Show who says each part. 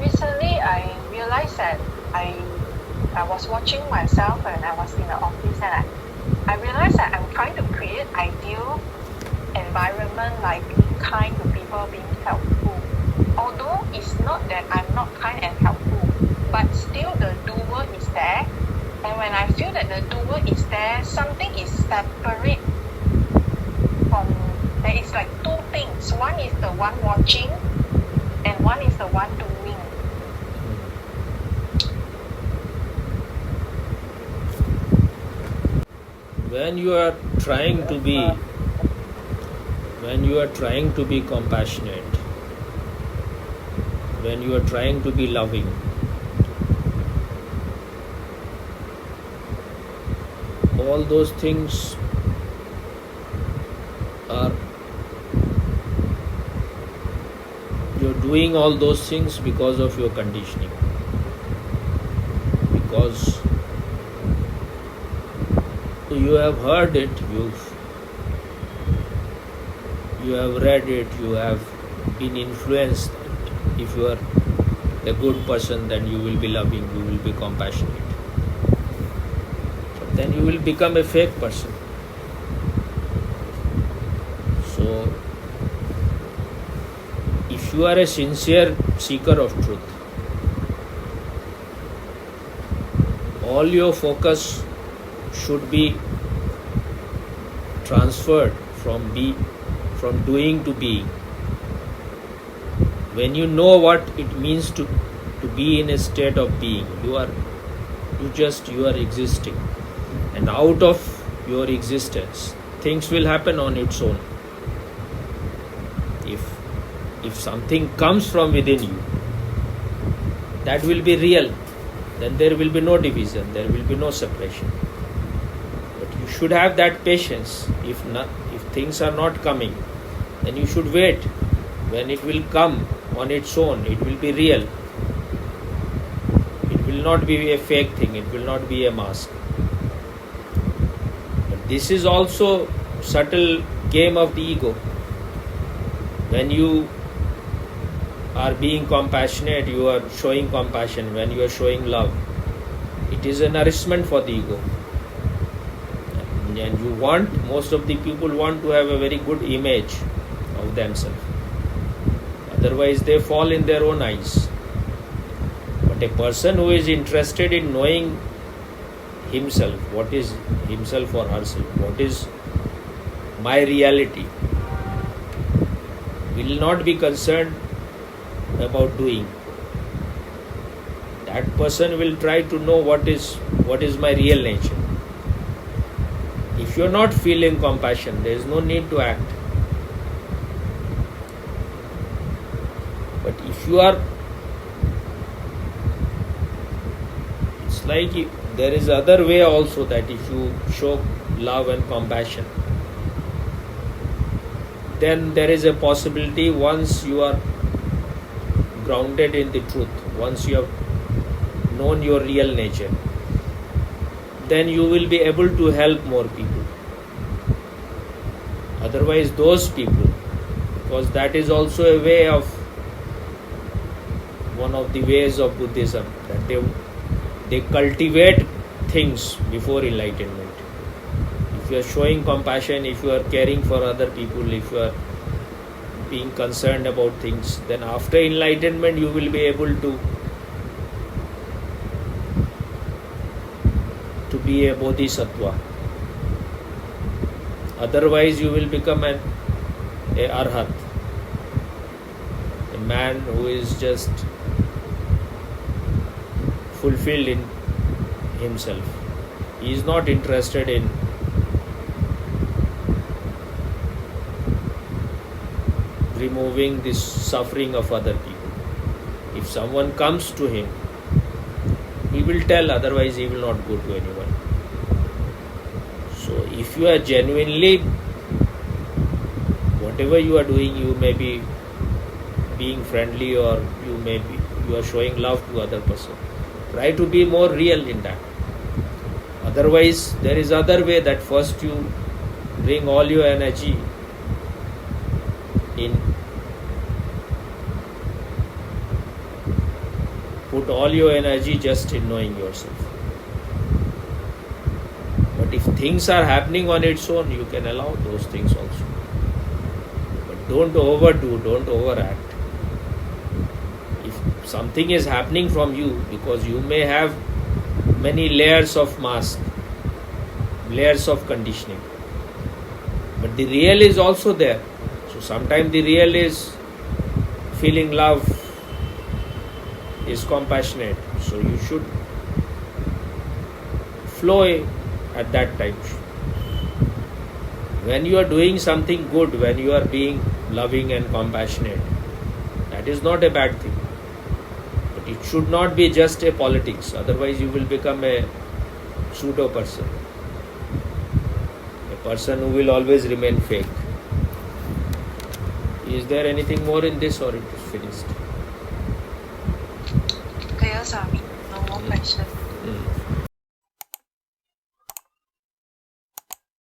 Speaker 1: Recently, I realized that I was watching myself when I was in the office, and I realized that I'm trying to create ideal environment, like being kind to people, being helpful. Although it's not that I'm not kind and helpful, but still the doer is there. And when I feel that the doer is there, something is separate from, there is like two things. One is the one watching, and one is the one doing.
Speaker 2: When you are trying to be compassionate, when you are trying to be loving, all those things are, you're doing all those things because of your conditioning, because you have heard it, you have read it, you have been influenced that if you are a good person, then you will be loving, you will be compassionate. But then you will become a fake person. So if you are a sincere seeker of truth, all your focus should be transferred from doing to being. When you know what it means to be in a state of being, you are existing, and out of your existence things will happen on its own. If something comes from within you, that will be real, then there will be no division, there will be no separation. But you should have that patience. If things are not coming, then you should wait. When it will come on its own, it will be real. It will not be a fake thing, it will not be a mask. But this is also subtle game of the ego. When you are being compassionate, you are showing compassion. When you are showing love, it is a nourishment for the ego. And most of the people want to have a very good image of themselves. Otherwise they fall in their own eyes. But a person who is interested in knowing himself, what is himself or herself, what is my reality, will not be concerned about doing. That person will try to know what is my real nature. If you are not feeling compassion, there is no need to act. But if you are, it's like there is other way also, that if you show love and compassion, then there is a possibility, once you are grounded in the truth, once you have known your real nature, then you will be able to help more people. Otherwise those people, because that is also a way of, one of the ways of Buddhism, that they cultivate things before enlightenment. If you are showing compassion, if you are caring for other people, if you are being concerned about things, then after enlightenment you will be able to be a bodhisattva. Otherwise you will become a arhat, a man who is just fulfilled in himself. He is not interested in removing this suffering of other people. If someone comes to him, he will tell, otherwise he will not go to anyone. So if you are genuinely, whatever you are doing, you may be being friendly, or you are showing love to other person, try to be more real in that. Otherwise there is other way, that first you bring all your energy in put all your energy just in knowing yourself. But if things are happening on its own, you can allow those things also. But don't overdo, don't overact. If something is happening from you, because you may have many layers of mask, layers of conditioning, but the real is also there. So sometimes the real is feeling love, is compassionate, so you should flow at that time. When you are doing something good, when you are being loving and compassionate, that is not a bad thing. But it should not be just a politics, otherwise you will become a pseudo person, a person who will always remain fake. Is there anything more in this, or it is finished?
Speaker 1: Clear, Swami. No more questions.
Speaker 2: Mm.